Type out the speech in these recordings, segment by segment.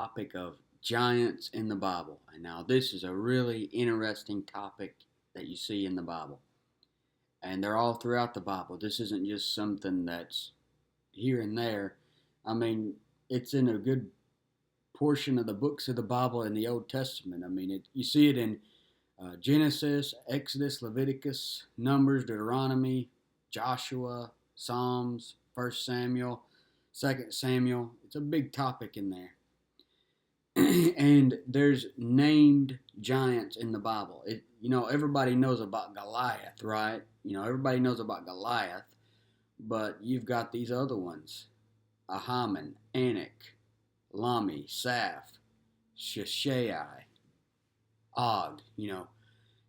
topic of giants in the Bible. And now, this is a really interesting topic that you see in the Bible. And they're all throughout the Bible. This isn't just something that's here and there. I mean, it's in a good portion of the books of the Bible in the Old Testament. You see it in Genesis, Exodus, Leviticus, Numbers, Deuteronomy, Joshua, Psalms, First Samuel, Second Samuel. It's a big topic in there. And there's named giants in the Bible. Everybody knows about Goliath, right? Everybody knows about Goliath, but you've got these other ones: Ahaman, Anak, Lami, Saph, Sheshai, Og.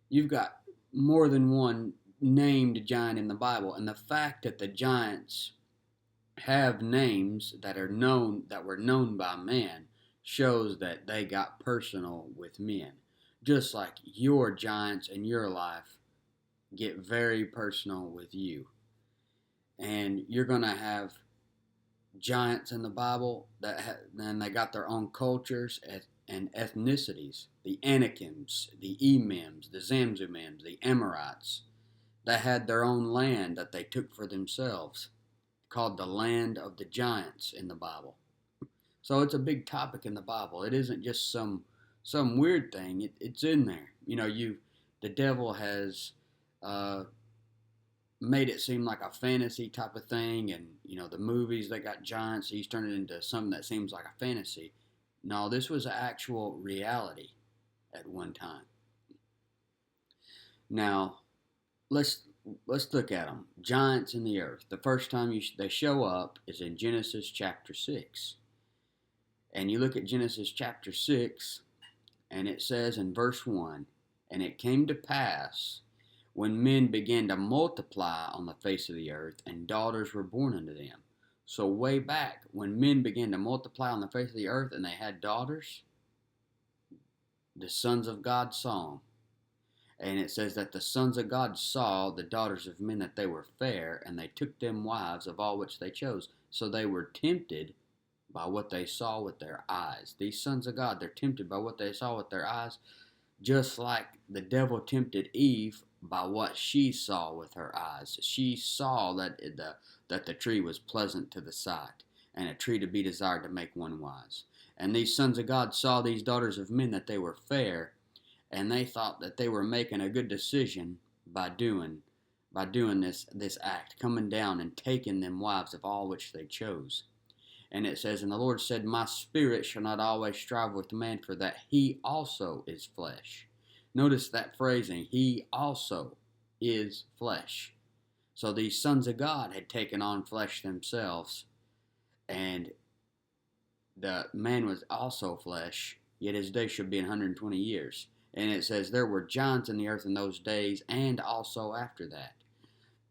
You've got more than one named giant in the Bible, and the fact that the giants have names that were known by man shows that they got personal with men. Just like your giants in your life get very personal with you. And you're going to have giants in the Bible then they got their own cultures and ethnicities. The Anakims, the Emims, the Zamzumims, the Amorites. They had their own land that they took for themselves, called the land of the giants in the Bible. So it's a big topic in the Bible. It isn't just some weird thing. It's in there. The devil has made it seem like a fantasy type of thing, and the movies that got giants, he's turned it into something that seems like a fantasy. No, this was actual reality at one time. Now, let's look at them. Giants in the earth. The first time they show up is in Genesis chapter 6. And you look at Genesis chapter 6, and it says in verse 1, "And it came to pass, when men began to multiply on the face of the earth, and daughters were born unto them." So way back, when men began to multiply on the face of the earth and they had daughters, the sons of God saw them. And it says that the sons of God saw the daughters of men that they were fair, and they took them wives of all which they chose. So they were tempted by what they saw with their eyes. These sons of God, they're tempted by what they saw with their eyes, just like the devil tempted Eve by what she saw with her eyes. She saw that the tree was pleasant to the sight, and a tree to be desired to make one wise. And these sons of God saw these daughters of men that they were fair, and they thought that they were making a good decision by doing this act, coming down and taking them wives of all which they chose. And it says, "And the Lord said, My spirit shall not always strive with man, for that he also is flesh." Notice that phrasing, he also is flesh. So these sons of God had taken on flesh themselves, and the man was also flesh, yet his days should be 120 years. And it says, "There were giants in the earth in those days, and also after that."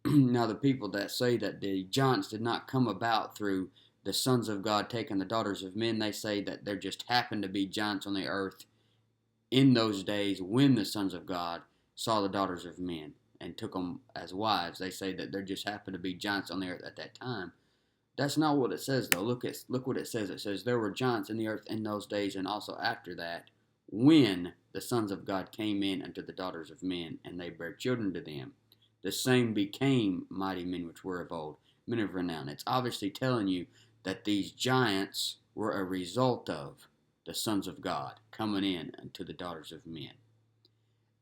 Now, the people that say that the giants did not come about through the sons of God taking the daughters of men, they say that there just happened to be giants on the earth in those days when the sons of God saw the daughters of men and took them as wives. They say that there just happened to be giants on the earth at that time. That's not what it says, though. Look what it says. It says, "There were giants in the earth in those days, and also after that, when the sons of God came in unto the daughters of men, and they bare children to them. The same became mighty men which were of old, men of renown." It's obviously telling you that these giants were a result of the sons of God coming in unto the daughters of men.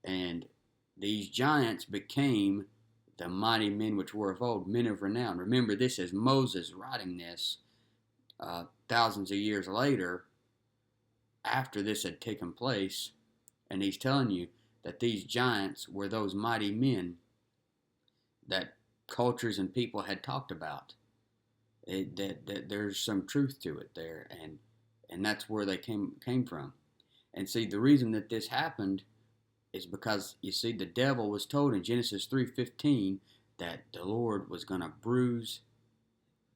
And these giants became the mighty men which were of old, men of renown. Remember, this is Moses writing this thousands of years later, after this had taken place, and he's telling you that these giants were those mighty men that cultures and people had talked about. That there's some truth to it there, and that's where they came from. And see, the reason that this happened is because, you see, the devil was told in Genesis 3:15 that the Lord was going to bruise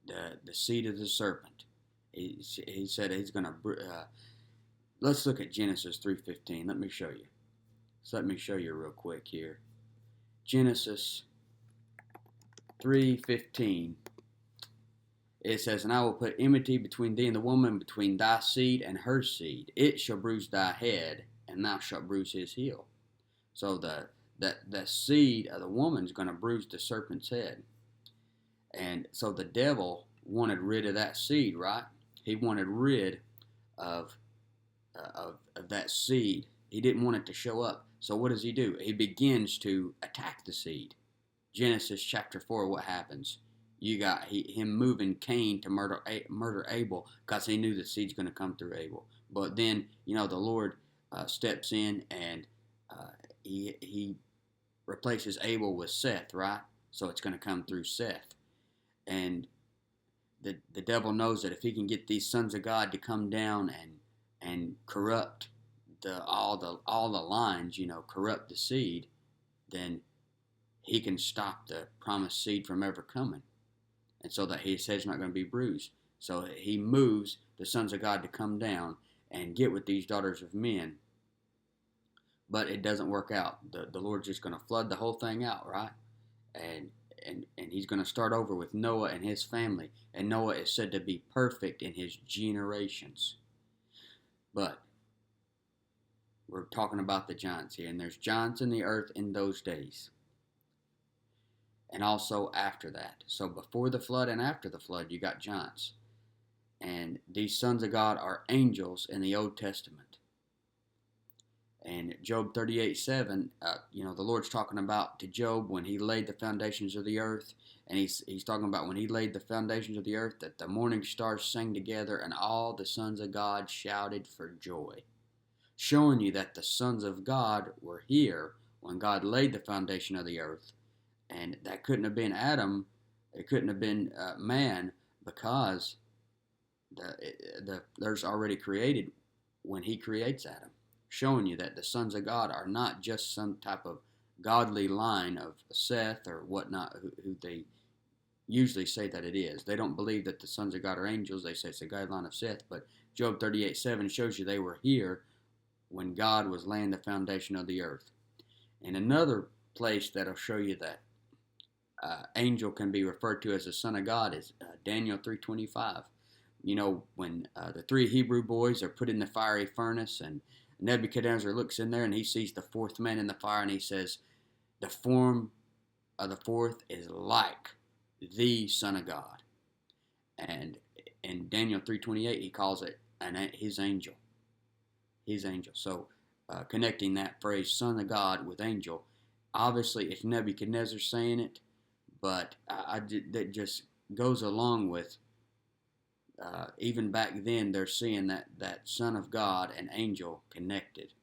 the seed of the serpent. He said he's going to. Let's look at Genesis 3:15. Let me show you. So let me show you real quick here. Genesis 3:15. It says, "And I will put enmity between thee and the woman, between thy seed and her seed. It shall bruise thy head, and thou shalt bruise his heel." So the seed of the woman is going to bruise the serpent's head. And so the devil wanted rid of that seed, right? He wanted rid of, of that seed. He didn't want it to show up. So what does he do? He begins to attack the seed. Genesis chapter 4, what happens? You got him moving Cain to murder Abel because he knew the seed's going to come through Abel. But then, the Lord steps in and he replaces Abel with Seth, right? So it's going to come through Seth. And the devil knows that if he can get these sons of God to come down and corrupt all the lines, corrupt the seed, then he can stop the promised seed from ever coming, and so that his head's not going to be bruised. So he moves the sons of God to come down and get with these daughters of men, but it doesn't work out. The Lord's just going to flood the whole thing out, right? And he's going to start over with Noah and his family, and Noah is said to be perfect in his generations. But we're talking about the giants here, and there's giants in the earth in those days, and also after that. So before the flood and after the flood, you got giants. And these sons of God are angels in the Old Testament. And Job 38:7, the Lord's talking about to Job when he laid the foundations of the earth. And he's talking about when he laid the foundations of the earth, that the morning stars sang together and all the sons of God shouted for joy. Showing you that the sons of God were here when God laid the foundation of the earth. And that couldn't have been Adam. It couldn't have been man, because there's already created when he creates Adam. Showing you that the sons of God are not just some type of godly line of Seth or whatnot, who they usually say that it is. They don't believe that the sons of God are angels. They say it's a godly line of Seth. But Job 38:7 shows you they were here when God was laying the foundation of the earth. And another place that'll show you that angel can be referred to as the son of God is Daniel 3:25. When the three Hebrew boys are put in the fiery furnace, and Nebuchadnezzar looks in there and he sees the fourth man in the fire, and he says, the form of the fourth is like the Son of God. And in Daniel 3:28, he calls it his angel. His angel. So connecting that phrase, Son of God, with angel, obviously it's Nebuchadnezzar saying it, but that just goes along with even back then they're seeing that Son of God and angel connected.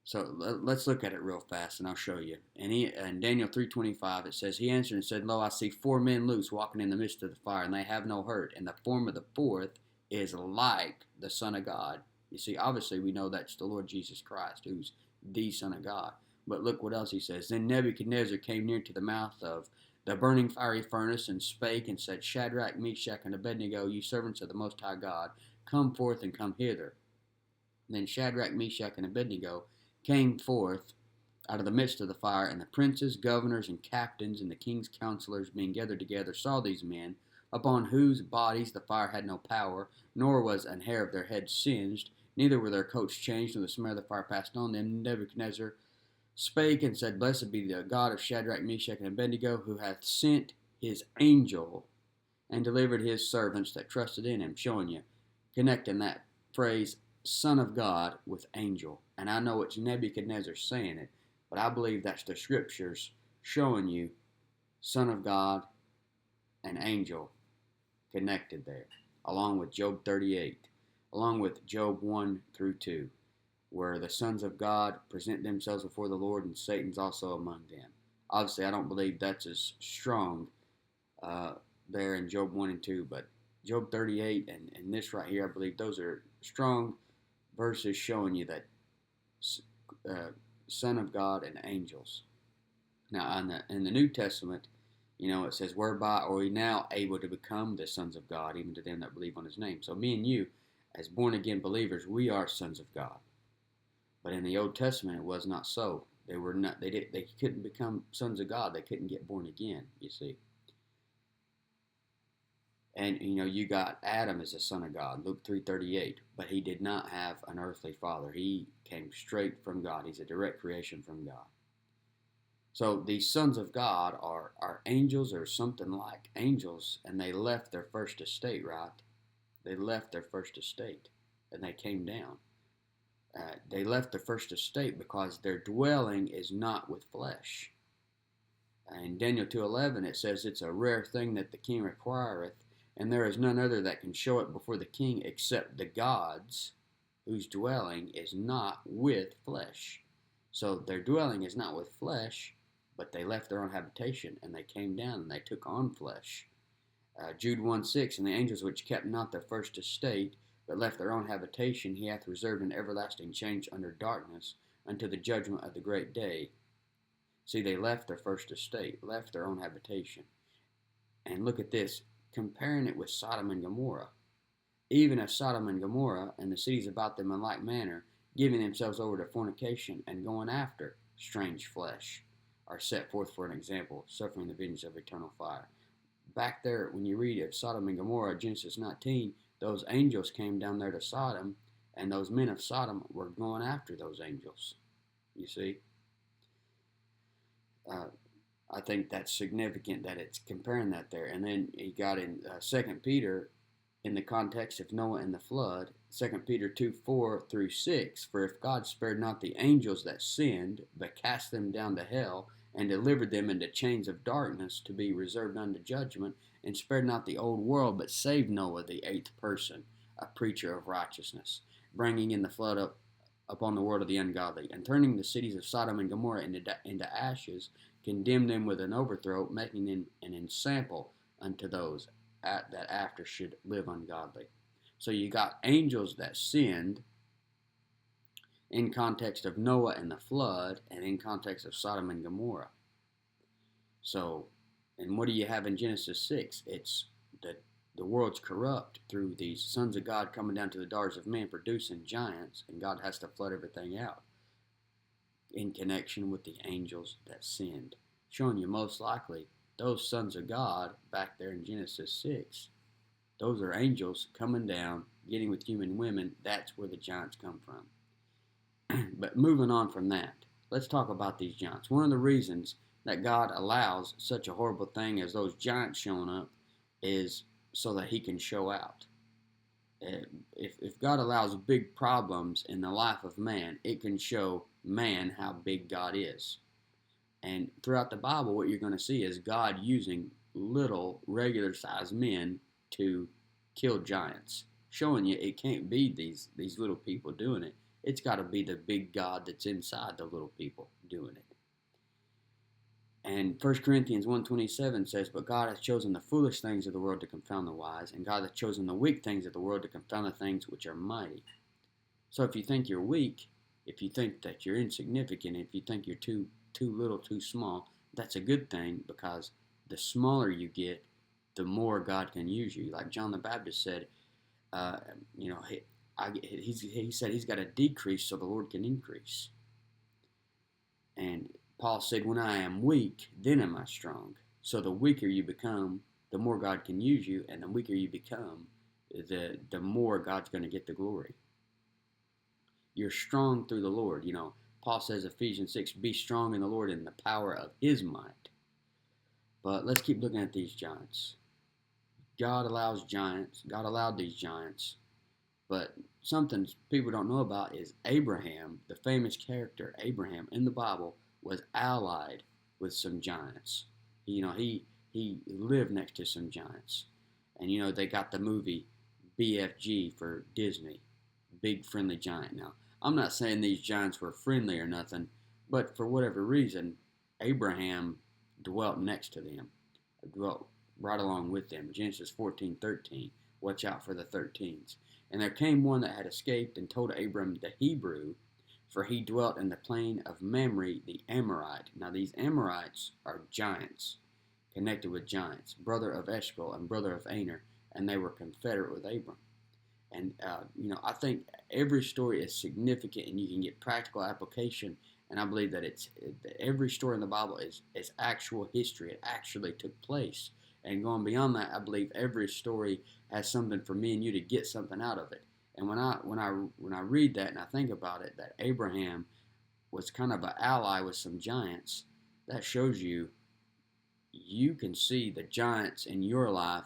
So let's look at it real fast, and I'll show you. And in Daniel 3:25, it says, "He answered and said, Lo, I see 4 men loose walking in the midst of the fire, and they have no hurt. And the form of the fourth is like the Son of God." You see, obviously we know that's the Lord Jesus Christ, who's the Son of God. But look what else he says. "Then Nebuchadnezzar came near to the mouth of the burning fiery furnace, and spake and said, Shadrach, Meshach, and Abednego, you servants of the Most High God, come forth and come hither. And then Shadrach, Meshach, and Abednego came forth out of the midst of the fire, and the princes, governors, and captains, and the king's counselors, being gathered together, saw these men, upon whose bodies the fire had no power, nor was an hair of their heads singed, neither were their coats changed, nor the smell of the fire passed on them. Nebuchadnezzar spake and said, Blessed be the God of Shadrach, Meshach, and Abednego, who hath sent his angel and delivered his servants that trusted in him." Showing you, connecting that phrase, Son of God, with angel. And I know it's Nebuchadnezzar saying it, but I believe that's the scriptures showing you Son of God and angel connected there, along with Job 38, along with Job 1-2. Where the sons of God present themselves before the Lord, and Satan's also among them. Obviously, I don't believe that's as strong there in Job 1 and 2, but Job 38 and this right here, I believe those are strong verses showing you that Son of God and angels. Now, in the New Testament, it says, "Whereby are we now able to become the sons of God, even to them that believe on his name." So me and you, as born-again believers, we are sons of God. But in the Old Testament, it was not so. They were not. They couldn't become sons of God. They couldn't get born again. You see. And you got Adam as a son of God, Luke 3:38, but he did not have an earthly father. He came straight from God. He's a direct creation from God. So these sons of God are angels or something like angels, and they left their first estate, right? They left their first estate and they came down. They left their first estate because their dwelling is not with flesh. In Daniel 2:11 it says, "It's a rare thing that the king requireth, and there is none other that can show it before the king except the gods, whose dwelling is not with flesh." So their dwelling is not with flesh, but they left their own habitation and they came down and they took on flesh. Jude 1:6, "And the angels which kept not their first estate, but left their own habitation, he hath reserved an everlasting change under darkness, unto the judgment of the great day." See, they left their first estate, left their own habitation. And look at this, comparing it with Sodom and Gomorrah. Even as Sodom and Gomorrah and the cities about them in like manner, giving themselves over to fornication and going after strange flesh, are set forth for an example, suffering the vengeance of eternal fire. Back there, when you read of Sodom and Gomorrah, Genesis 19, those angels came down there to Sodom, and those men of Sodom were going after those angels. You see? I think that's significant that it's comparing that there. And then he got in 2 Peter, in the context of Noah and the flood, 2 Peter 2:4-6, "For if God spared not the angels that sinned, but cast them down to hell, and delivered them into chains of darkness to be reserved unto judgment, and spared not the old world, but saved Noah, the eighth person, a preacher of righteousness, bringing in the flood upon the world of the ungodly, and turning the cities of Sodom and Gomorrah into ashes, condemned them with an overthrow, making them an ensample unto those that after should live ungodly." So you got angels that sinned in context of Noah and the flood, and in context of Sodom and Gomorrah. So, and what do you have in Genesis 6? It's that the world's corrupt through these sons of God coming down to the daughters of men, producing giants, and God has to flood everything out in connection with the angels that sinned. Showing you most likely those sons of God back there in Genesis 6, those are angels coming down, getting with human women. That's where the giants come from. But moving on from that, let's talk about these giants. One of the reasons that God allows such a horrible thing as those giants showing up is so that he can show out. If God allows big problems in the life of man, it can show man how big God is. And throughout the Bible, what you're going to see is God using little, regular-sized men to kill giants, showing you it can't be these little people doing it. It's got to be the big God that's inside the little people doing it. And 1 Corinthians 1:27 says, "But God hath chosen the foolish things of the world to confound the wise, and God hath chosen the weak things of the world to confound the things which are mighty." So if you think you're weak, if you think that you're insignificant, if you think you're too little, too small, that's a good thing, because the smaller you get, the more God can use you. Like John the Baptist said, he said he's got to decrease so the Lord can increase. And Paul said, "When I am weak, then am I strong." So the weaker you become, the more God can use you, and the weaker you become, the more God's going to get the glory. You're strong through the Lord. Paul says, Ephesians 6, "Be strong in the Lord and the power of his might." But let's keep looking at these giants. God allowed these giants. But something people don't know about is Abraham, the famous character Abraham in the Bible, was allied with some giants. He lived next to some giants. And they got the movie BFG for Disney, Big Friendly Giant. Now, I'm not saying these giants were friendly or nothing, but for whatever reason, Abraham dwelt next to them, dwelt right along with them. Genesis 14:13. Watch out for the 13s. "And there came one that had escaped, and told Abram the Hebrew, for he dwelt in the plain of Mamre the Amorite." Now these Amorites are giants, connected with giants, brother of Eshcol and brother of Aner, and they were confederate with Abram. And I think every story is significant, and you can get practical application. And I believe that every story in the Bible is actual history. It actually took place. And going beyond that, I believe every story has something for me and you to get something out of it. And when I read that and I think about it, that Abraham was kind of an ally with some giants, that shows you can see the giants in your life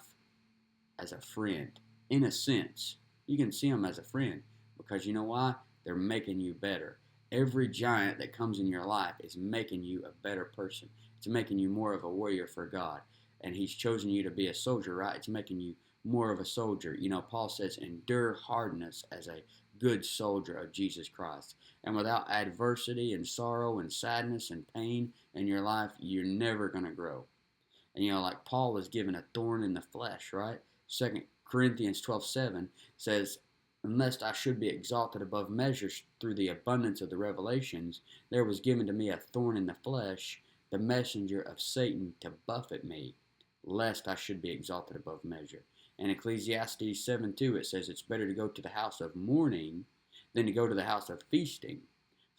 as a friend. In a sense, you can see them as a friend because you know why? They're making you better. Every giant that comes in your life is making you a better person. It's making you more of a warrior for God. And He's chosen you to be a soldier, right? It's making you more of a soldier. You know, Paul says, endure hardness as a good soldier of Jesus Christ. And without adversity and sorrow and sadness and pain in your life, you're never going to grow. And you know, like Paul was given a thorn in the flesh, right? 2 Corinthians 12:7 says, unless I should be exalted above measures through the abundance of the revelations, there was given to me a thorn in the flesh, the messenger of Satan to buffet me, lest I should be exalted above measure. In Ecclesiastes 7:2 it says it's better to go to the house of mourning than to go to the house of feasting.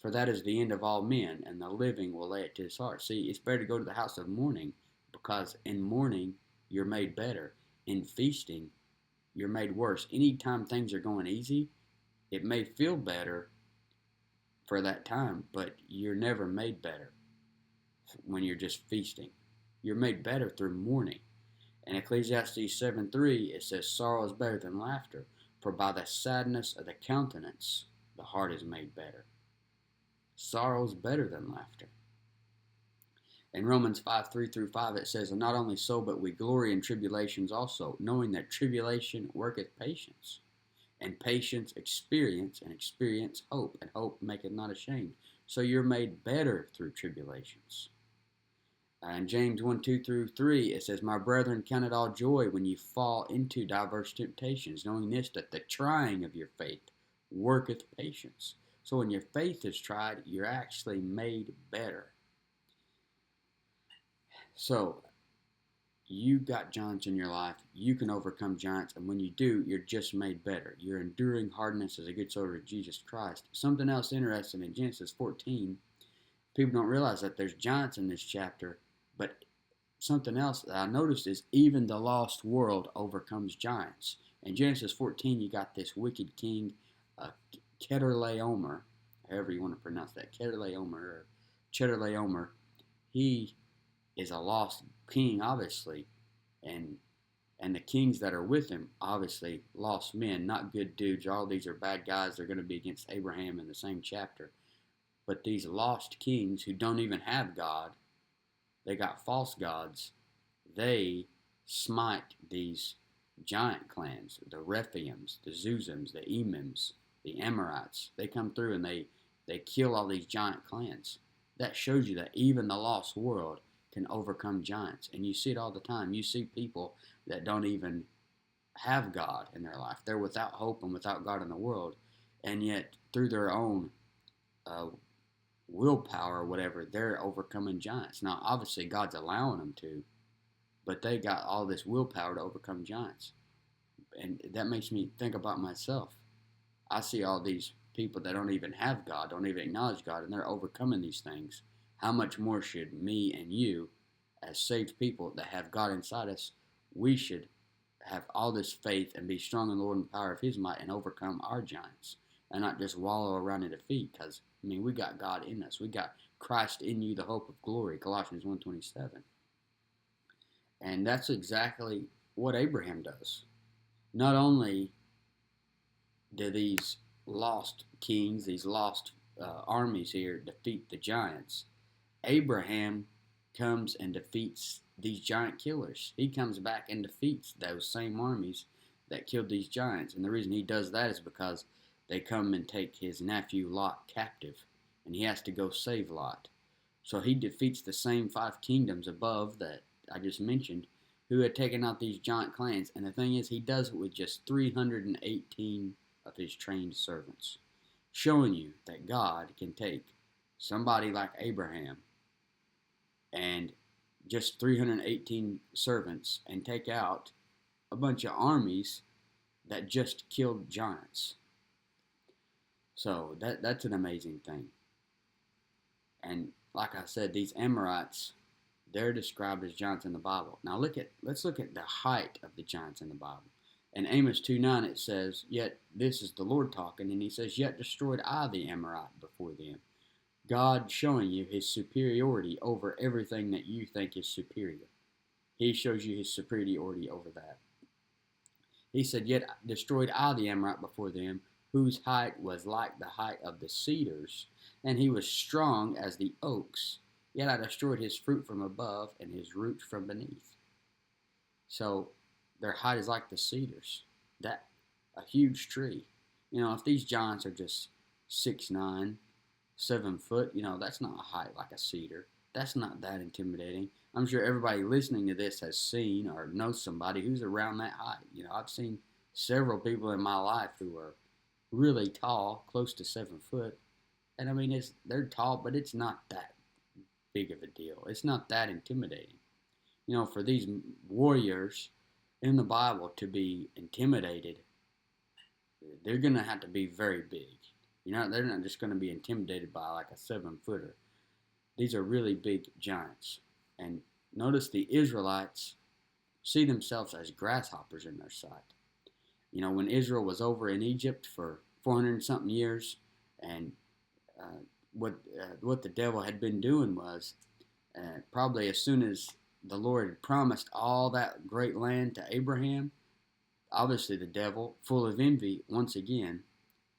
For that is the end of all men, and the living will lay it to his heart. See, it's better to go to the house of mourning because in mourning you're made better. In feasting, you're made worse. Anytime things are going easy, it may feel better for that time, but you're never made better when you're just feasting. You're made better through mourning. In Ecclesiastes 7:3, it says, sorrow is better than laughter, for by the sadness of the countenance, the heart is made better. Sorrow is better than laughter. In Romans 5:3-5, it says, and not only so, but we glory in tribulations also, knowing that tribulation worketh patience, and patience experience, and experience hope, and hope maketh not ashamed. So you're made better through tribulations. In James 1:2-3, it says, my brethren, count it all joy when you fall into diverse temptations, knowing this, that the trying of your faith worketh patience. So when your faith is tried, you're actually made better. So, you got giants in your life. You can overcome giants, and when you do, you're just made better. You're enduring hardness as a good soldier of Jesus Christ. Something else interesting in Genesis 14, people don't realize that there's giants in this chapter, but something else that I noticed is even the lost world overcomes giants. In Genesis 14, you got this wicked king, Chedorlaomer, however you want to pronounce that, Chedorlaomer. He is a lost king, obviously, and the kings that are with him, obviously, lost men, not good dudes. All these are bad guys. They're going to be against Abraham in the same chapter. But these lost kings who don't even have God, they got false gods, they smite these giant clans, the Rephaims, the Zuzims, the Emims, the Amorites. They come through and they kill all these giant clans. That shows you that even the lost world can overcome giants. And you see it all the time. You see people that don't even have God in their life. They're without hope and without God in the world. And yet, through their own willpower or whatever, they're overcoming giants. Now, obviously, God's allowing them to, but they got all this willpower to overcome giants. And that makes me think about myself. I see all these people that don't even have God, don't even acknowledge God, and they're overcoming these things. How much more should me and you, as saved people that have God inside us, we should have all this faith and be strong in the Lord and the power of His might and overcome our giants and not just wallow around in defeat. Because, I mean, we got God in us. We got Christ in you, the hope of glory, Colossians 1:27. And that's exactly what Abraham does. Not only do these lost kings, these lost armies here defeat the giants, Abraham comes and defeats these giant killers. He comes back and defeats those same armies that killed these giants. And the reason he does that is because they come and take his nephew Lot captive, and he has to go save Lot. So he defeats the same 5 kingdoms above that I just mentioned, who had taken out these giant clans. And the thing is, he does it with just 318 of his trained servants, showing you that God can take somebody like Abraham and just 318 servants and take out a bunch of armies that just killed giants. So that's an amazing thing. And like I said, these Amorites, They're described as giants in the Bible. Now let's look at the height of the giants in the Bible. In Amos 2:9 it says, "Yet this is the Lord talking, and He says, Yet destroyed I the Amorite before them." God showing you His superiority over everything that you think is superior. He shows you His superiority over that. He said, "Yet destroyed I the Amorite before them, whose height was like the height of the cedars, and he was strong as the oaks. Yet I destroyed his fruit from above, and his roots from beneath." So their height is like the cedars, that a huge tree. If these giants are just 6'9", 7 foot, that's not a height like a cedar. That's not that intimidating. I'm sure everybody listening to this has seen or knows somebody who's around that height. I've seen several people in my life who are really tall, close to 7 foot. And I mean, they're tall, but it's not that big of a deal. It's not that intimidating. For these warriors in the Bible to be intimidated, they're going to have to be very big. They're not just going to be intimidated by like a 7-footer. These are really big giants. And notice the Israelites see themselves as grasshoppers in their sight. When Israel was over in Egypt for 400 something years, and what the devil had been doing was, probably as soon as the Lord had promised all that great land to Abraham, obviously the devil, full of envy, once again,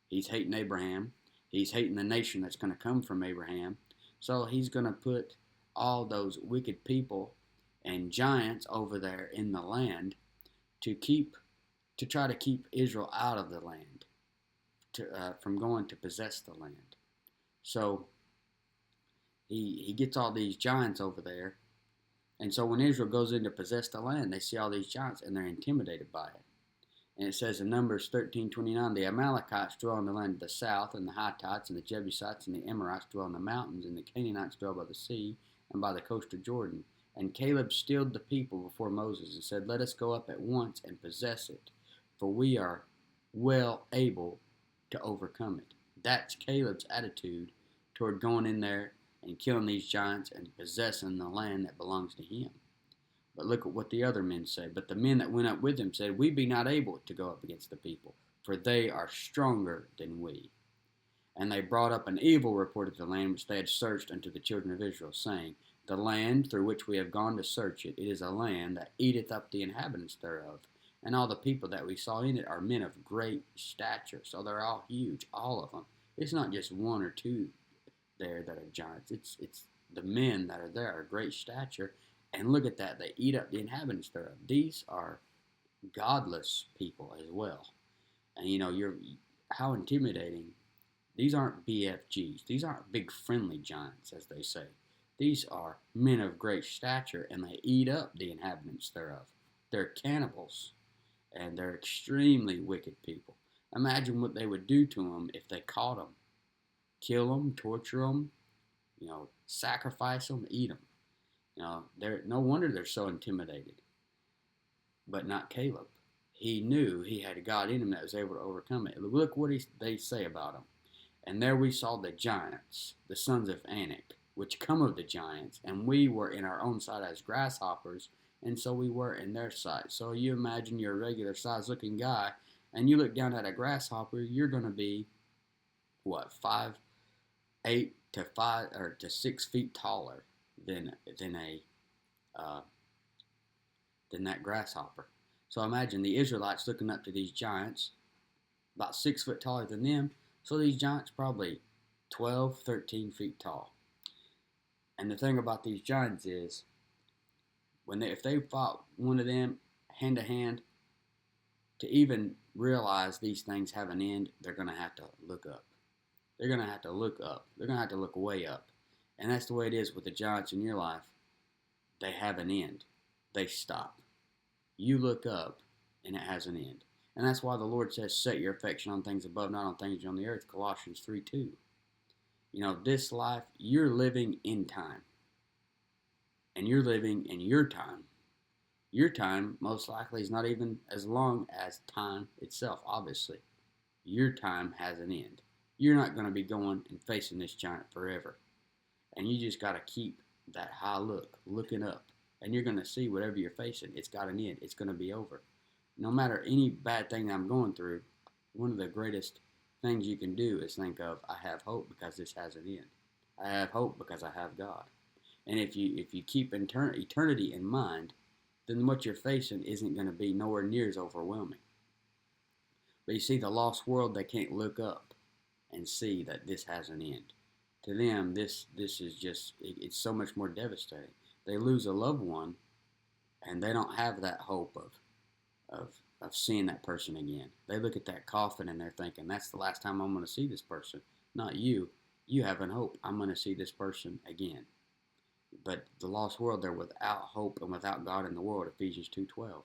he's hating Abraham. He's hating the nation that's going to come from Abraham. So he's going to put all those wicked people and giants over there in the land to try to keep Israel out of the land, from going to possess the land. So he gets all these giants over there. And so when Israel goes in to possess the land, they see all these giants and they're intimidated by it. And it says in Numbers 13:29, "The Amalekites dwell in the land of the south, and the Hittites and the Jebusites and the Amorites dwell in the mountains, and the Canaanites dwell by the sea and by the coast of Jordan. And Caleb stilled the people before Moses and said, Let us go up at once and possess it, for we are well able to overcome it." That's Caleb's attitude toward going in there and killing these giants and possessing the land that belongs to him. But look at what the other men say. "But the men that went up with him said, We be not able to go up against the people, for they are stronger than we. And they brought up an evil report of the land which they had searched unto the children of Israel, saying, The land through which we have gone to search it, it is a land that eateth up the inhabitants thereof. And all the people that we saw in it are men of great stature." So they're all huge, all of them. It's not just one or two there that are giants. It's the men that are there are great stature. And look at that, they eat up the inhabitants thereof. These are godless people as well. And how intimidating. These aren't BFGs. These aren't big friendly giants, as they say. These are men of great stature, and they eat up the inhabitants thereof. They're cannibals, and they're extremely wicked people. Imagine what they would do to them if they caught them. Kill them, torture them, sacrifice them, eat them. No wonder they're so intimidated. But not Caleb. He knew he had a God in him that was able to overcome it. Look what they say about him. "And there we saw the giants, the sons of Anak, which come of the giants, and we were in our own sight as grasshoppers, and so we were in their sight." So you imagine you're a regular size looking guy, and you look down at a grasshopper, you're going to be, 5'8" to 6 feet taller than that grasshopper. So imagine the Israelites looking up to these giants, about 6 foot taller than them. So these giants probably 12, 13 feet tall. And the thing about these giants is, if they fought one of them hand to hand, to even realize these things have an end, they're going to have to look up. They're going to have to look up. They're going to have to look way up. And that's the way it is with the giants in your life. They have an end. They stop. You look up, and it has an end. And that's why the Lord says, "Set your affection on things above, not on things on the earth," Colossians 3:2. This life, you're living in time. And you're living in your time. Your time, most likely, is not even as long as time itself, obviously. Your time has an end. You're not going to be going and facing this giant forever. And you just got to keep that high look, looking up, and you're going to see whatever you're facing. It's got an end. It's going to be over. No matter any bad thing I'm going through, one of the greatest things you can do is think of, I have hope because this has an end. I have hope because I have God. And if you keep eternity in mind, then what you're facing isn't going to be nowhere near as overwhelming. But you see, the lost world, they can't look up and see that this has an end. To them, this is just, it's so much more devastating. They lose a loved one, and they don't have that hope of of seeing that person again. They look at that coffin and they're thinking, that's the last time I'm going to see this person. Not you. You have an hope. I'm going to see this person again. But the lost world, they're without hope and without God in the world. Ephesians 2:12.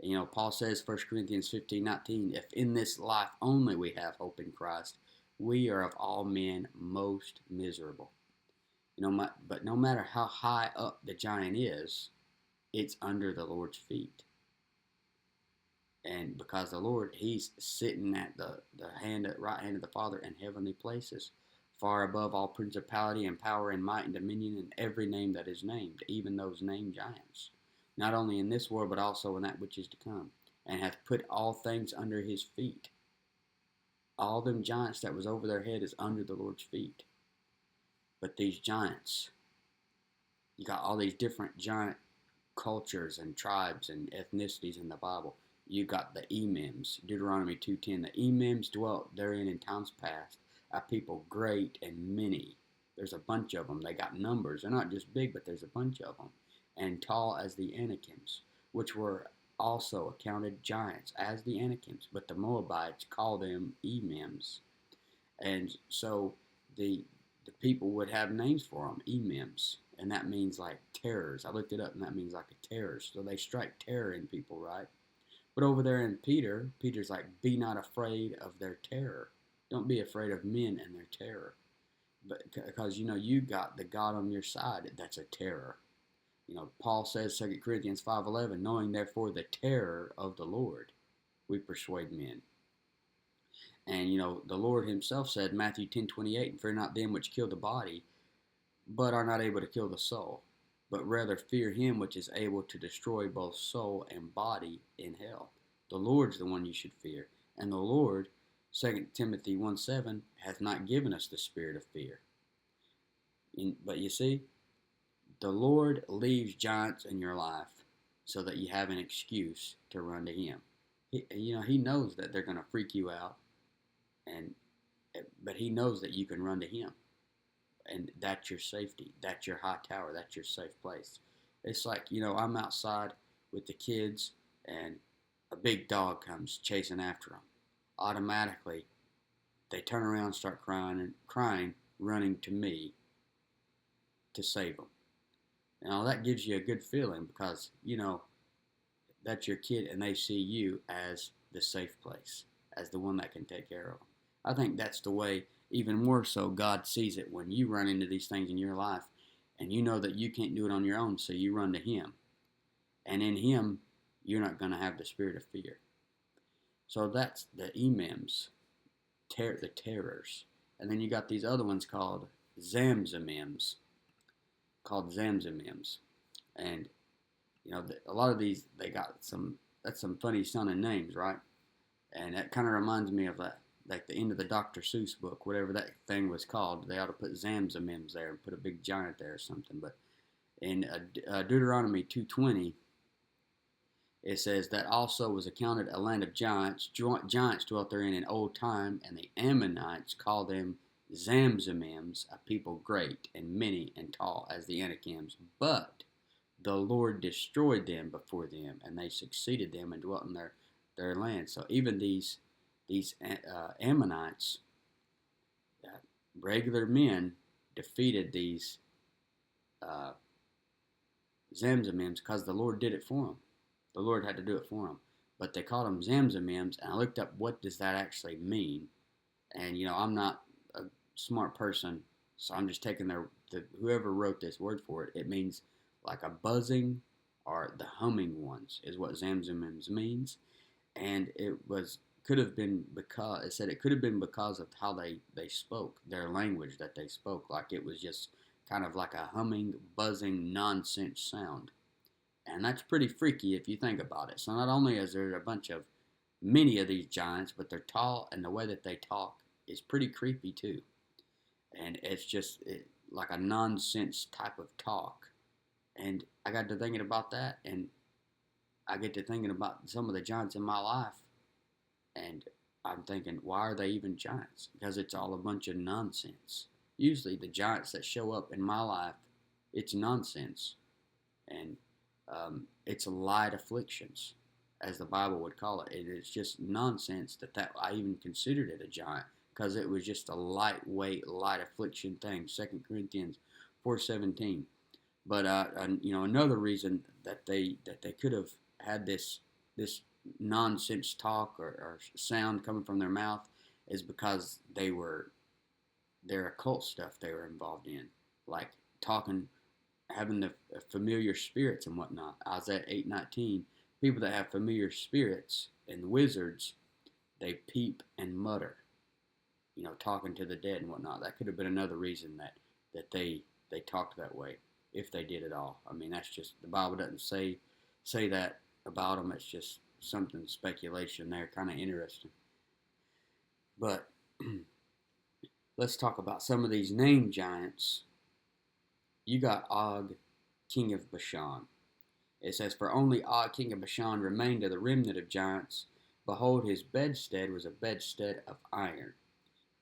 And, Paul says, 1 Corinthians 15:19, if in this life only we have hope in Christ, we are of all men most miserable. But no matter how high up the giant is, it's under the Lord's feet. And because the Lord, He's sitting at the right hand of the Father in heavenly places, far above all principality and power and might and dominion and every name that is named, even those named giants, not only in this world but also in that which is to come, and hath put all things under His feet. All them giants that was over their head is under the Lord's feet. But these giants, you got all these different giant cultures and tribes and ethnicities in the Bible. You got the Emims, Deuteronomy 2:10. The Emims dwelt therein in times past, a people great and many. There's a bunch of them. They got numbers. They're not just big, but there's a bunch of them. And tall as the Anakims, which were also accounted giants as the Anakims, but the Moabites call them Emims. And so the people would have names for them, Emims, and that means like terrors. I looked it up, and that means like a terror. So they strike terror in people, right? But over there in Peter's like, be not afraid of their terror. Don't be afraid of men and their terror. But because, you got the God on your side that's a terror. Paul says, 2 Corinthians 5:11, knowing therefore the terror of the Lord, we persuade men. And, the Lord Himself said, Matthew 10:28, and fear not them which kill the body, but are not able to kill the soul, but rather fear Him which is able to destroy both soul and body in hell. The Lord's the one you should fear. And the Lord, 2 Timothy 1:7, hath not given us the spirit of fear. But you see, the Lord leaves giants in your life so that you have an excuse to run to Him. He knows that they're going to freak you out, but He knows that you can run to Him. And that's your safety. That's your high tower. That's your safe place. It's like, I'm outside with the kids and a big dog comes chasing after them. Automatically, they turn around and start crying, running to me to save them. That gives you a good feeling because, that's your kid and they see you as the safe place, as the one that can take care of them. I think that's the way, even more so, God sees it when you run into these things in your life and you know that you can't do it on your own, so you run to Him. And in Him, you're not going to have the spirit of fear. So that's the Emims, the terrors. And then you got these other ones called Zamzamims. And, a lot of these, they got that's some funny sounding names, right? And that kind of reminds me of that, like the end of the Dr. Seuss book, whatever that thing was called. They ought to put Zamzamims there and put a big giant there or something. But in Deuteronomy 2:20, it says that also was accounted a land of giants. Giants dwelt therein in old time, and the Ammonites called them Zamzamims, a people great and many and tall as the Anakims. But the Lord destroyed them before them, and they succeeded them and dwelt in their land. So even these Ammonites, regular men, defeated these Zamzamims because the Lord did it for them. The Lord had to do it for them. But they called them Zamzamims, and I looked up what does that actually mean. And, I'm not a smart person, so I'm just taking whoever wrote this word for it. It means like a buzzing or the humming ones is what Zamzamims means. And it could have been because of how they spoke, their language that they spoke. Like it was just kind of like a humming, buzzing, nonsense sound. And that's pretty freaky if you think about it. So not only is there a bunch of many of these giants, but they're tall, and the way that they talk is pretty creepy too. And it's just like a nonsense type of talk. And I got to thinking about that, and I get to thinking about some of the giants in my life, and I'm thinking, why are they even giants? Because it's all a bunch of nonsense. Usually, the giants that show up in my life, it's nonsense, and it's light afflictions, as the Bible would call it. It's just nonsense that I even considered it a giant, because it was just a lightweight, light affliction thing. 2 Corinthians 4:17. But another reason that they could have had this nonsense talk or sound coming from their mouth is because their occult stuff they were involved in, like talking, having the familiar spirits and whatnot. Isaiah 8:19. People that have familiar spirits and wizards, they peep and mutter, talking to the dead and whatnot. That could have been another reason that they talked that way, if they did at all. I mean, that's just, the Bible doesn't say that about them. It's just something, speculation there, kind of interesting. But let's talk about some of these named giants. You got Og, king of Bashan. It says, "For only Og, king of Bashan, remained of the remnant of giants. Behold, his bedstead was a bedstead of iron.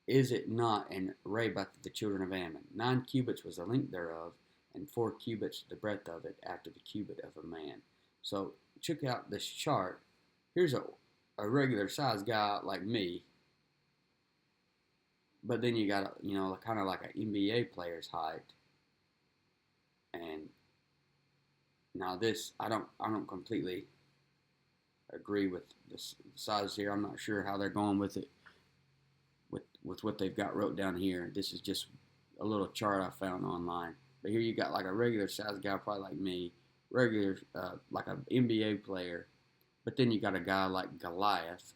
Is it not in Rabbah the children of Ammon? 9 cubits was the length thereof, and 4 cubits the breadth of it, after the cubit of a man." So check out this chart. Here's a regular sized guy like me, but then you got kind of like an NBA player's height. And now this, I don't completely agree with the size here. I'm not sure how they're going with it, with what they've got wrote down here. This is just a little chart I found online. But here you got like a regular sized guy, probably like me, regular, like an NBA player. But then you got a guy like Goliath,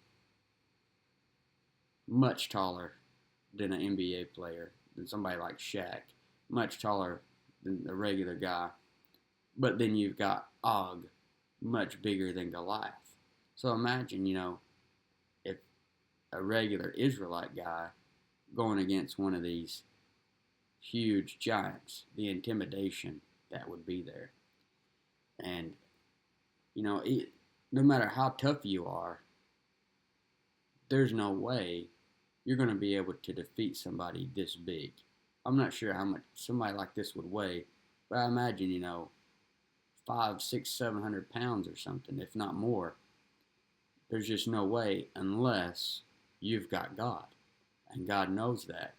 much taller than an NBA player, than somebody like Shaq, much taller than the regular guy. But then you've got Og, much bigger than Goliath. So imagine, if a regular Israelite guy going against one of these huge giants, the intimidation that would be there. And, no matter how tough you are, there's no way you're going to be able to defeat somebody this big. I'm not sure how much somebody like this would weigh, but I imagine, 5, 6, 700 pounds or something, if not more. There's just no way unless you've got God. And God knows that.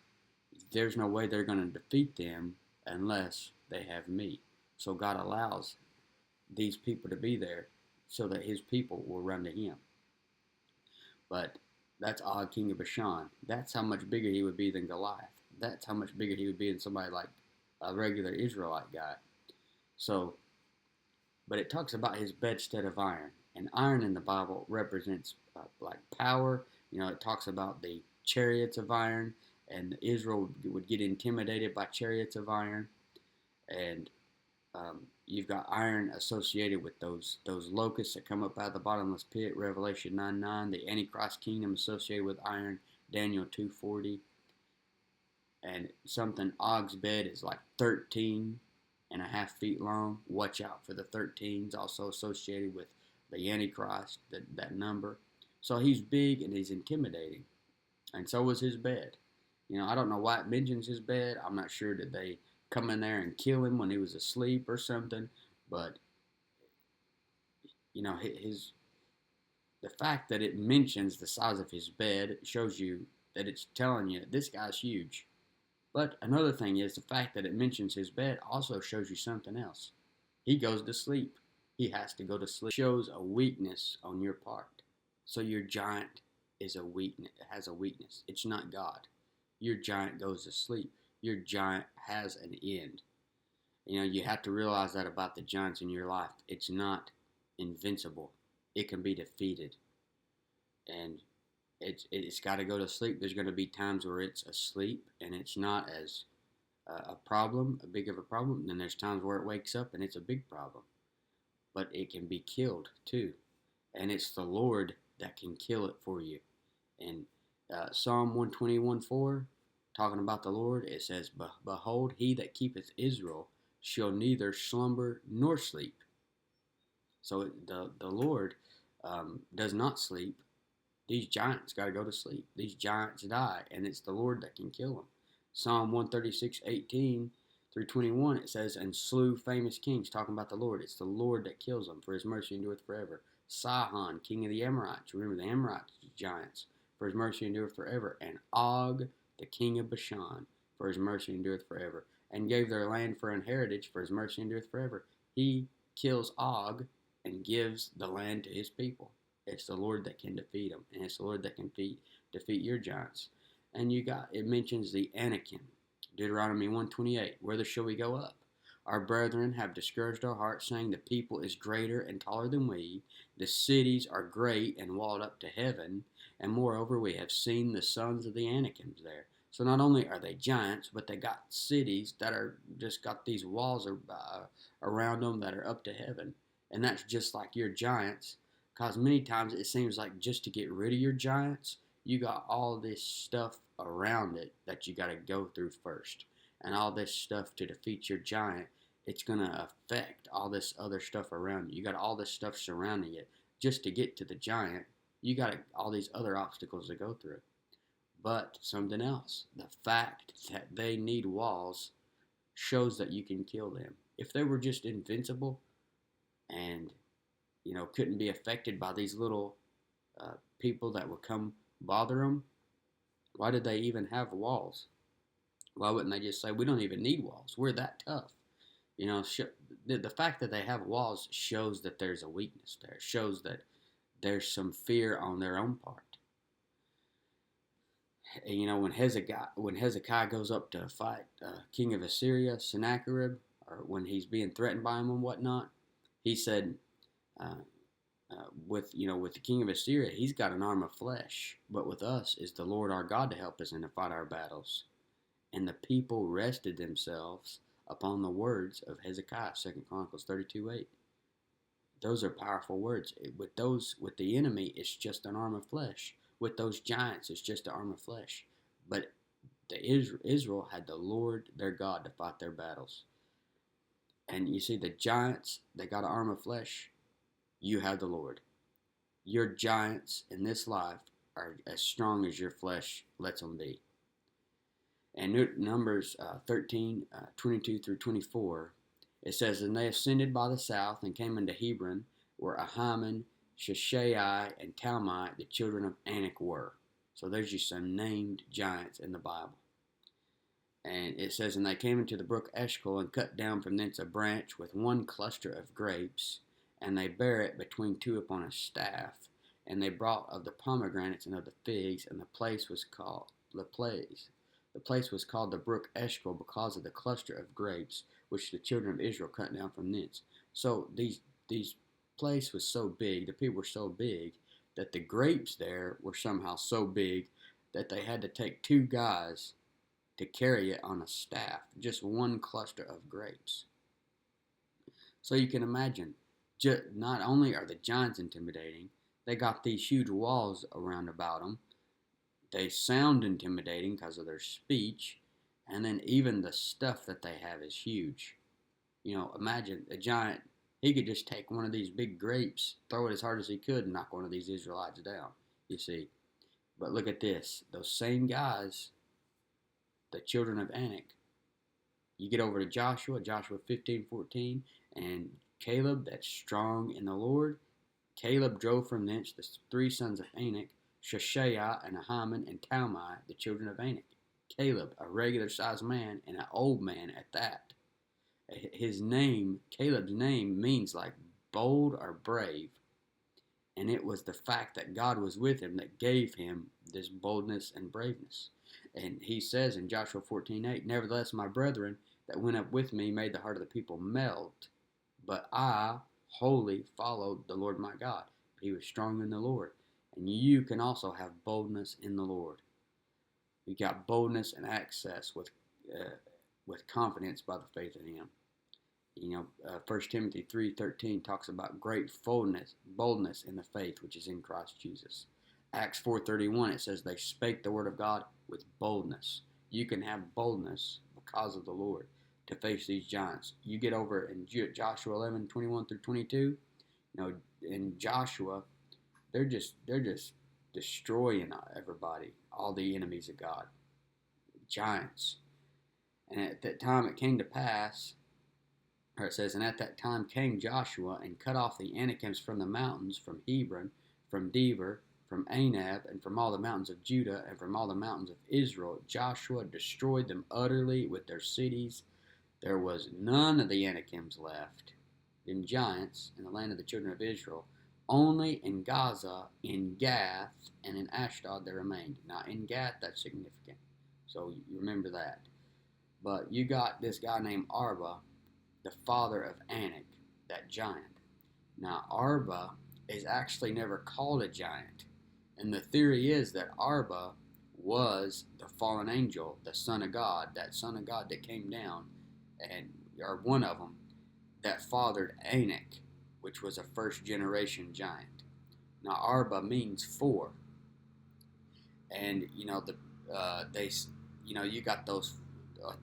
There's no way they're going to defeat them unless they have me. So God allows these people to be there so that his people will run to him. But that's Og, king of Bashan. That's how much bigger he would be than Goliath. That's how much bigger he would be than somebody like a regular Israelite guy. So, but it talks about his bedstead of iron. And iron in the Bible represents like power. It talks about the chariots of iron, and Israel would get intimidated by chariots of iron. And you've got iron associated with those locusts that come up out of the bottomless pit, Revelation 9:9. The Antichrist kingdom associated with iron, Daniel 2:40. And something, Og's bed is like 13.5 feet long. Watch out for the 13s, also associated with the Antichrist, that number. So he's big and he's intimidating. And so was his bed. I don't know why it mentions his bed. I'm not sure, did they come in there and kill him when he was asleep or something? But, the fact that it mentions the size of his bed shows you that it's telling you this guy's huge. But another thing is, the fact that it mentions his bed also shows you something else. He goes to sleep. He has to go to sleep. It shows a weakness on your part. So your giant has a weakness. It's not God. Your giant goes to sleep. Your giant has an end. You have to realize that about the giants in your life. It's not invincible. It can be defeated. And it's got to go to sleep. There's going to be times where it's asleep and it's not as a problem, a big of a problem. And then there's times where it wakes up and it's a big problem, but it can be killed too. And it's the Lord that can kill it for you. And Psalm 121:4, talking about the Lord, it says, Behold, he that keepeth Israel shall neither slumber nor sleep. So the Lord does not sleep. These giants got to go to sleep. These giants die, and it's the Lord that can kill them. Psalm 136:18 through 21, it says, And slew famous kings, talking about the Lord. It's the Lord that kills them, for his mercy endureth forever. Sihon, king of the Amorites. Remember the Amorites, giants, for his mercy endureth forever. And Og, the king of Bashan, for his mercy endureth forever. And gave their land for an heritage, for his mercy endureth forever. He kills Og and gives the land to his people. It's the Lord that can defeat them, and it's the Lord that can defeat your giants. And it mentions the Anakim, Deuteronomy 128. Whither shall we go up? Our brethren have discouraged our hearts, saying, The people is greater and taller than we. The cities are great and walled up to heaven. And moreover, we have seen the sons of the Anakims there. So not only are they giants, but they got cities that are just got these walls around them that are up to heaven. And that's just like your giants. Because many times it seems like just to get rid of your giants, you got all this stuff around it that you got to go through first. And all this stuff to defeat your giant, it's going to affect all this other stuff around you. You got all this stuff surrounding it. Just to get to the giant, you got all these other obstacles to go through. But something else, the fact that they need walls shows that you can kill them. If they were just invincible and couldn't be affected by these little people that would come bother them, why did they even have walls? Why wouldn't they just say, we don't even need walls? We're that tough. The fact that they have walls shows that there's a weakness there. It shows that there's some fear on their own part. When Hezekiah goes up to fight king of Assyria, Sennacherib, or when he's being threatened by him and whatnot, he said, with the king of Assyria, he's got an arm of flesh, but with us is the Lord our God to help us and to fight our battles. And the people rested themselves upon the words of Hezekiah, 2 Chronicles 32:8. Those are powerful words. With the enemy, it's just an arm of flesh. With those giants, it's just an arm of flesh. But Israel had the Lord their God to fight their battles. And you see, the giants, they got an arm of flesh. You have the Lord. Your giants in this life are as strong as your flesh lets them be. And Numbers 13:22 through 24, it says, And they ascended by the south and came into Hebron, where Ahiman, Sheshai, and Talmai, the children of Anak, were. So there's just some named giants in the Bible. And it says, And they came into the brook Eshcol, and cut down from thence a branch with one cluster of grapes, and they bare it between two upon a staff. And they brought of the pomegranates and of the figs, and the place was called the brook Eshcol, because of the cluster of grapes which the children of Israel cut down from thence. So these place was so big, the people were so big, that the grapes there were somehow so big that they had to take two guys to carry it on a staff, just one cluster of grapes. So you can imagine, not only are the giants intimidating, they got these huge walls around about them. They sound intimidating because of their speech, and then even the stuff that they have is huge. Imagine a giant, he could just take one of these big grapes, throw it as hard as he could, and knock one of these Israelites down, you see. But look at this, those same guys, the children of Anak, you get over to Joshua 15:14, and Caleb, that's strong in the Lord. Caleb drove from thence the three sons of Anak, Sheshai and Ahiman and Talmai, the children of Anak. Caleb, a regular sized man and an old man at that. Caleb's name means like bold or brave. And it was the fact that God was with him that gave him this boldness and braveness. And he says in Joshua 14:8, Nevertheless, my brethren that went up with me made the heart of the people melt, but I wholly followed the Lord my God. He was strong in the Lord. And you can also have boldness in the Lord. You got boldness and access with with confidence by the faith in him. 1 Timothy 3:13 talks about great boldness in the faith which is in Christ Jesus. Acts 4:31, it says they spake the word of God with boldness. You can have boldness because of the Lord to face these giants. You get over in Joshua 11:21 through 22. In Joshua, they're just destroying everybody, all the enemies of God, giants. And at that time it came to pass, or it says, and at that time came Joshua and cut off the Anakims from the mountains, from Hebron, from Dever, from Anab, and from all the mountains of Judah, and from all the mountains of Israel. Joshua destroyed them utterly with their cities. There was none of the Anakims left, them giants, in the land of the children of Israel. Only in Gaza, in Gath, and in Ashdod there remained. Now in Gath, that's significant, so you remember that. But you got this guy named Arba, the father of Anak, that giant. Now Arba is actually never called a giant, and the theory is that Arba was the fallen angel, the son of God, that son of God that came down, or one of them, that fathered Anak, which was a first generation giant. Now Arba means four, and you got those.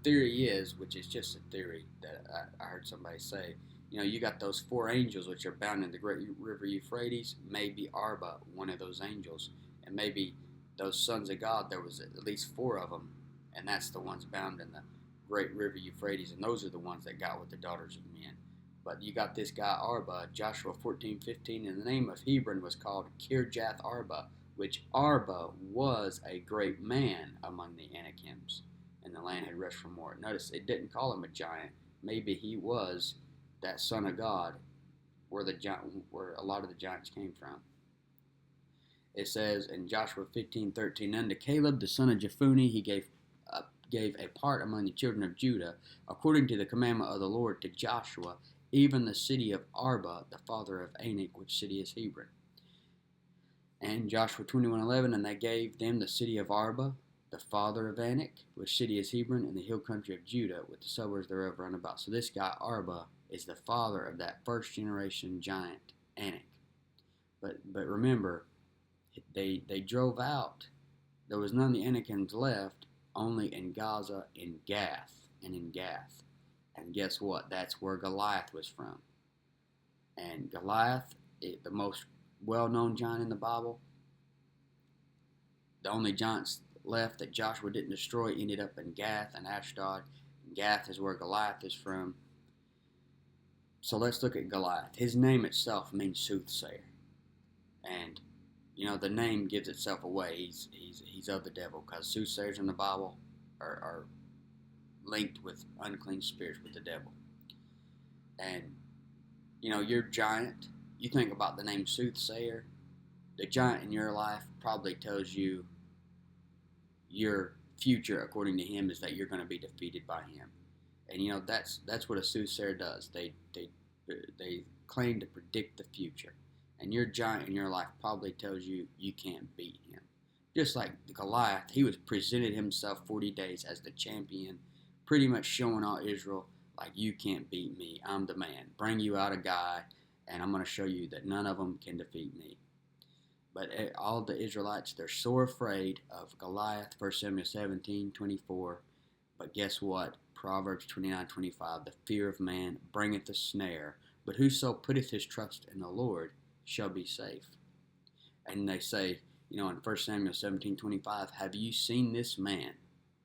Theory is, which is just a theory that I heard somebody say, you got those four angels which are bound in the great river Euphrates. Maybe Arba, one of those angels, and maybe those sons of God, there was at least four of them, and that's the ones bound in the great river Euphrates, and those are the ones that got with the daughters of men. But you got this guy Arba, Joshua 14:15, and the name of Hebron was called Kirjath Arba, which Arba was a great man among the Anakims, and the land had rest from war. Notice it didn't call him a giant. Maybe he was that son of God, where a lot of the giants came from. It says in Joshua 15:13, unto Caleb the son of Jephunneh he gave a part among the children of Judah, according to the commandment of the Lord to Joshua, even the city of Arba, the father of Anak, which city is Hebron. And Joshua 21:11, and they gave them the city of Arba, the father of Anak, which city is Hebron, in the hill country of Judah, with the suburbs thereof round about. So this guy Arba is the father of that first generation giant Anak. But remember, they drove out. There was none of the Anakims left, only in Gaza, in Gath. And guess what? That's where Goliath was from. And Goliath, the most well-known giant in the Bible, the only giants left that Joshua didn't destroy ended up in Gath and Ashdod. Gath is where Goliath is from. So let's look at Goliath. His name itself means soothsayer. And, the name gives itself away. He's of the devil, because soothsayers in the Bible are linked with unclean spirits, with the devil. And, your giant, you think about the name soothsayer, the giant in your life probably tells you your future, according to him, is that you're going to be defeated by him. And that's what a soothsayer does. They claim to predict the future. And your giant in your life probably tells you you can't beat him. Just like Goliath, he was presented himself 40 days as the champion, pretty much showing all Israel, like, you can't beat me. I'm the man. Bring you out a guy, and I'm going to show you that none of them can defeat me. But all the Israelites, they're so afraid of Goliath, 1 Samuel 17:24. But guess what? Proverbs 29:25, the fear of man bringeth a snare, but whoso putteth his trust in the Lord shall be safe. And they say, in 1 Samuel 17:25, have you seen this man?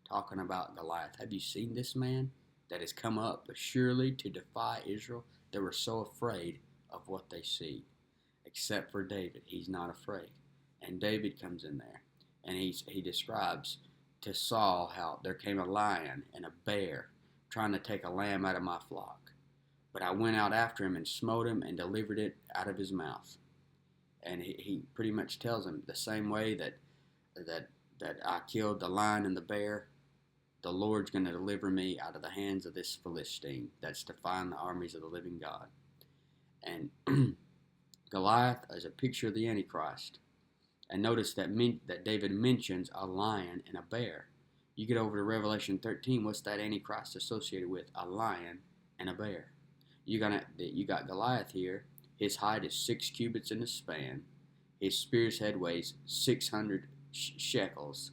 Talking about Goliath. Have you seen this man that has come up surely to defy Israel? They were so afraid of what they see. Except for David. He's not afraid. And David comes in there, and he describes to Saul how there came a lion and a bear trying to take a lamb out of my flock. But I went out after him and smote him and delivered it out of his mouth. And he pretty much tells him the same way that I killed the lion and the bear, the Lord's going to deliver me out of the hands of this Philistine that's defying the armies of the living God. And Goliath is a picture of the Antichrist. And notice that David mentions a lion and a bear. You get over to Revelation 13, what's that Antichrist associated with? A lion and a bear. You got Goliath here. His height is 6 cubits in the span. His spear's head weighs 600 shekels.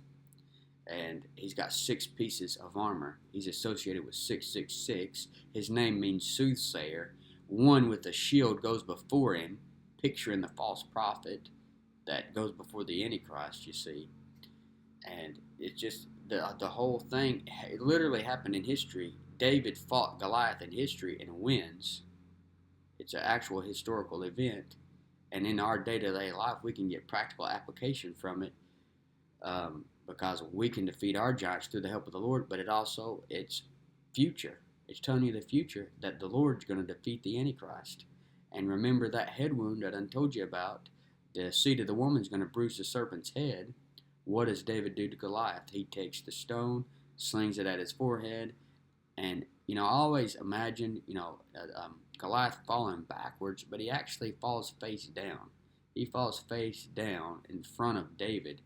And he's got 6 pieces of armor. He's associated with 666. His name means soothsayer. One with a shield goes before him, picturing the false prophet that goes before the Antichrist, you see. And it's just the whole thing, it literally happened in history. David fought Goliath in history and wins. It's an actual historical event. And in our day-to-day life, we can get practical application from it, because we can defeat our giants through the help of the Lord, but it's future. It's telling you the future, that the Lord's going to defeat the Antichrist. And remember that head wound that I told you about. The seed of the woman is going to bruise the serpent's head. What does David do to Goliath? He takes the stone, slings it at his forehead, and I always imagine Goliath falling backwards, but he actually falls face down. He falls face down in front of David,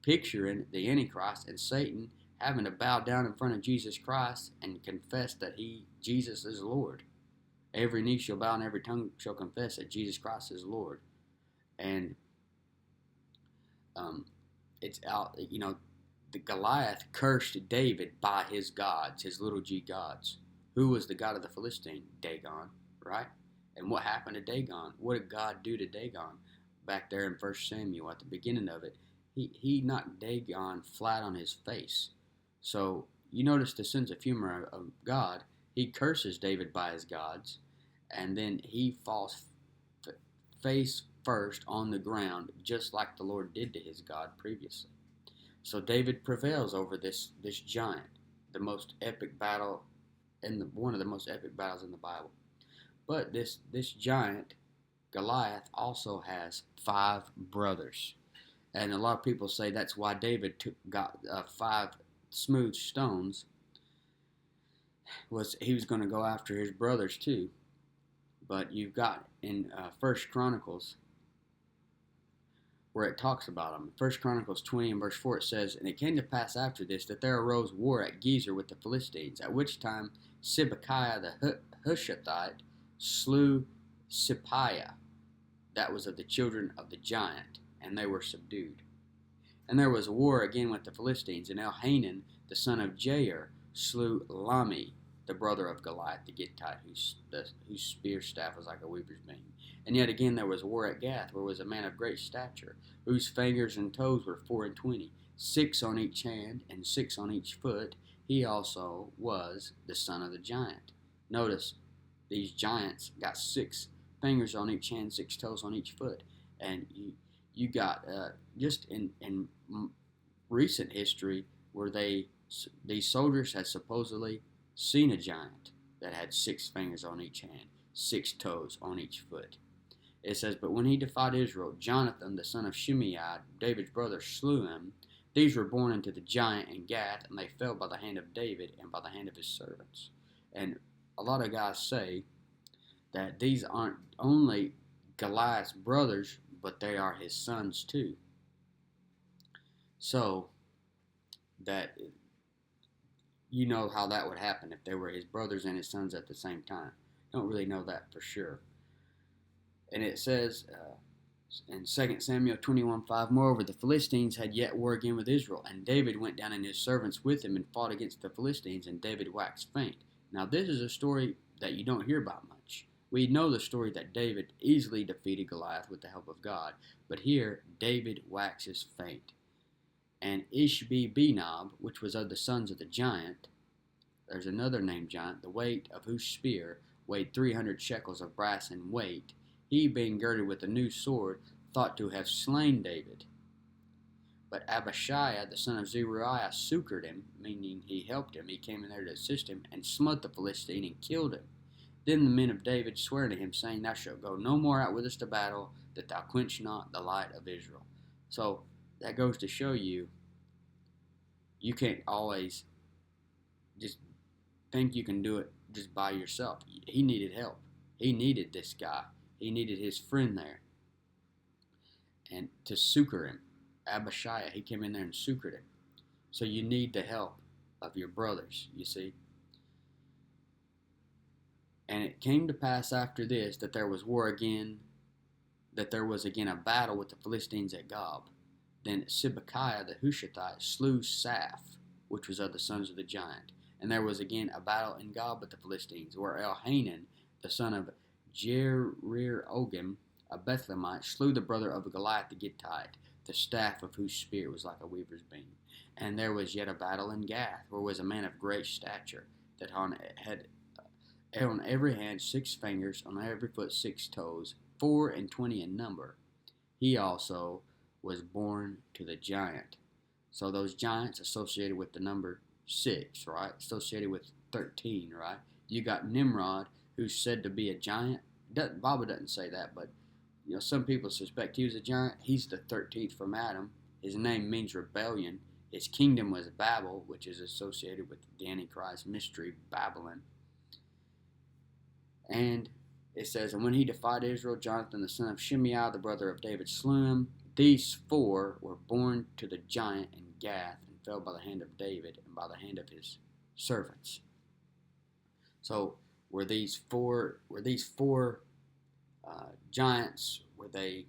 picturing the Antichrist and Satan having to bow down in front of Jesus Christ and confess that Jesus is Lord. Every knee shall bow and every tongue shall confess that Jesus Christ is Lord. And it's out, the Goliath cursed David by his gods, his little g gods. Who was the god of the Philistine? Dagon, right? And what happened to Dagon? What did God do to Dagon? Back there in 1 Samuel, at the beginning of it, he knocked Dagon flat on his face. So you notice the sense of humor of God. He curses David by his gods, and then he falls face first on the ground, just like the Lord did to his God previously. So David prevails over this giant, the most epic battle, one of the most epic battles in the Bible. But this giant, Goliath, also has 5 brothers. And a lot of people say that's why David got 5 smooth stones. He was going to go after his brothers too. But you've got in 1 Chronicles, where it talks about them. 1 Chronicles 20 and verse 4, it says, "And it came to pass after this that there arose war at Gezer with the Philistines, at which time Sibbecai the Hushathite slew Sippiah, that was of the children of the giant, and they were subdued. And there was war again with the Philistines, and Elhanan the son of Jair slew Lami, the brother of Goliath the Gittite, whose spear staff was like a weaver's beam. And yet again there was war at Gath, where was a man of great stature, whose fingers and toes were 24, 6 on each hand and 6 on each foot. He also was the son of the giant." Notice, these giants got 6 fingers on each hand, 6 toes on each foot. And you got, just in recent history, where these soldiers had supposedly seen a giant that had 6 fingers on each hand, 6 toes on each foot. It says, "But when he defied Israel, Jonathan, the son of Shimei, David's brother, slew him. These were born unto the giant in Gath, and they fell by the hand of David and by the hand of his servants." And a lot of guys say that these aren't only Goliath's brothers, but they are his sons too. So, that you know how that would happen if they were his brothers and his sons at the same time. Don't really know that for sure. And it says in 2 Samuel 21:5, "Moreover, the Philistines had yet war again with Israel, and David went down and his servants with him and fought against the Philistines, and David waxed faint." Now this is a story that you don't hear about much. We know the story that David easily defeated Goliath with the help of God, but here David waxes faint. And Ishbi-Benob, which was of the sons of the giant, there's another named giant, the weight of whose spear weighed 300 shekels of brass in weight, he being girded with a new sword, thought to have slain David. But Abishai, the son of Zeruiah, succored him, meaning he helped him. He came in there to assist him, and smote the Philistine and killed him. Then the men of David sware to him, saying, "Thou shalt go no more out with us to battle, that thou quench not the light of Israel." So that goes to show you, you can't always just think you can do it just by yourself. He needed help. He needed this guy. He needed his friend there, and to succor him. Abishai, he came in there and succored him. So you need the help of your brothers, you see. And it came to pass after this that there was again a battle with the Philistines at Gob. Then Sibbecai the Hushathite slew Saph, which was of the sons of the giant. And there was again a battle in Gob with the Philistines, where Elhanan, the son of Jerir-Ogim, a Bethlehemite, slew the brother of Goliath the Gittite, the staff of whose spear was like a weaver's beam. And there was yet a battle in Gath, where was a man of great stature, that had on every hand 6 fingers, on every foot 6 toes, 24 in number. He also was born to the giant. So those giants associated with the number 6, right? Associated with 13, right? You got Nimrod, who's said to be a giant. The Bible doesn't say that, but some people suspect he was a giant. He's the 13th from Adam. His name means rebellion. His kingdom was Babel, which is associated with the Antichrist mystery, Babylon. And it says, and when he defied Israel, Jonathan the son of Shimei, the brother of David, slew him. These 4 were born to the giant in Gath, and fell by the hand of David and by the hand of his servants. So were these four giants? Were they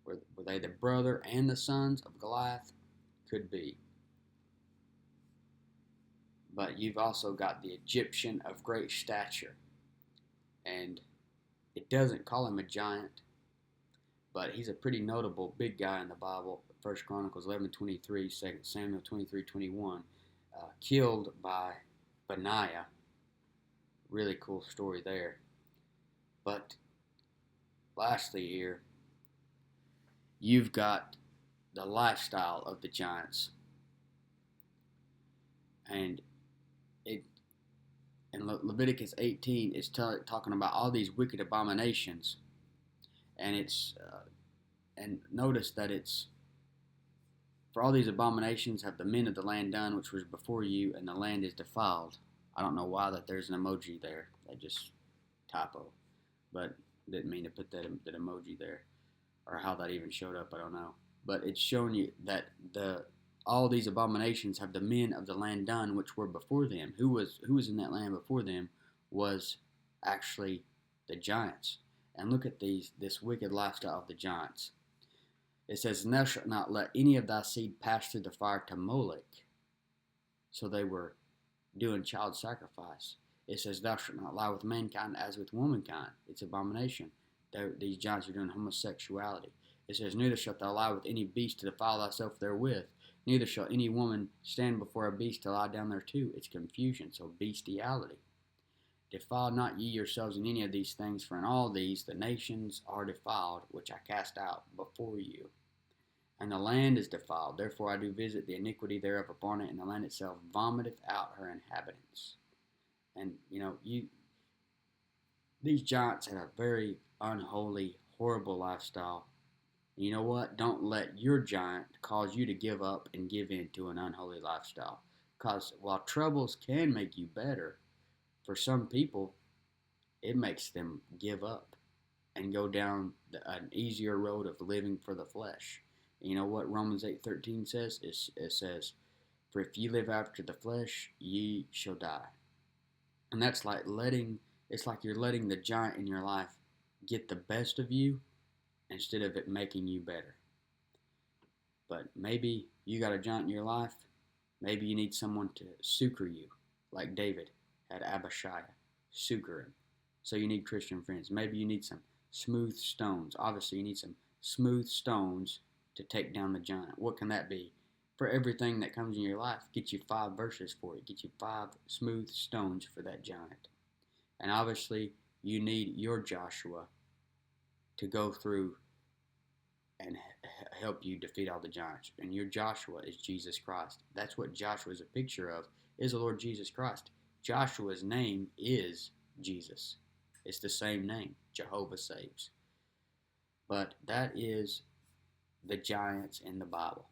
the brother and the sons of Goliath? Could be. But you've also got the Egyptian of great stature, and it doesn't call him a giant, but he's a pretty notable big guy in the Bible. 1 Chronicles 11:23, 2 Samuel 23:21, killed by Benaiah. Really cool story there. But lastly here, you've got the lifestyle of the giants. And in Leviticus 18 is talking about all these wicked abominations, and and notice that it's, for all these abominations have the men of the land done, which was before you, and the land is defiled. I don't know why that there's an emoji there. That just typo, but didn't mean to put that emoji there, or how that even showed up. I don't know, but it's showing you that all these abominations have the men of the land done, which were before them. Who was in that land before them was actually the giants. And look at this wicked lifestyle of the giants. It says, "And thou shalt not let any of thy seed pass through the fire to Molech." So they were doing child sacrifice. It says, "Thou shalt not lie with mankind as with womankind." It's abomination. These giants are doing homosexuality. It says, "Neither shalt thou lie with any beast to defile thyself therewith. Neither shall any woman stand before a beast to lie down thereto." It's confusion, so bestiality. "Defile not ye yourselves in any of these things, for in all these the nations are defiled, which I cast out before you. And the land is defiled, therefore I do visit the iniquity thereof upon it, and the land itself vomiteth out her inhabitants." And these giants had a very unholy, horrible lifestyle. You know what? Don't let your giant cause you to give up and give in to an unholy lifestyle. Because while troubles can make you better, for some people, it makes them give up and go down an easier road of living for the flesh. And you know what Romans 8:13 says? It says, "For if ye live after the flesh, ye shall die." And that's like it's like you're letting the giant in your life get the best of you, instead of it making you better. But maybe you got a giant in your life. Maybe you need someone to succor you, like David had Abishai succor him. So you need Christian friends. Maybe you need some smooth stones. Obviously, you need some smooth stones to take down the giant. What can that be? For everything that comes in your life, get you 5 verses for it. Get you 5 smooth stones for that giant. And obviously, you need your Joshua to go through and help you defeat all the giants. And your Joshua is Jesus Christ. That's what Joshua is a picture of, is the Lord Jesus Christ. Joshua's name is Jesus. It's the same name, Jehovah Saves. But that is the giants in the Bible.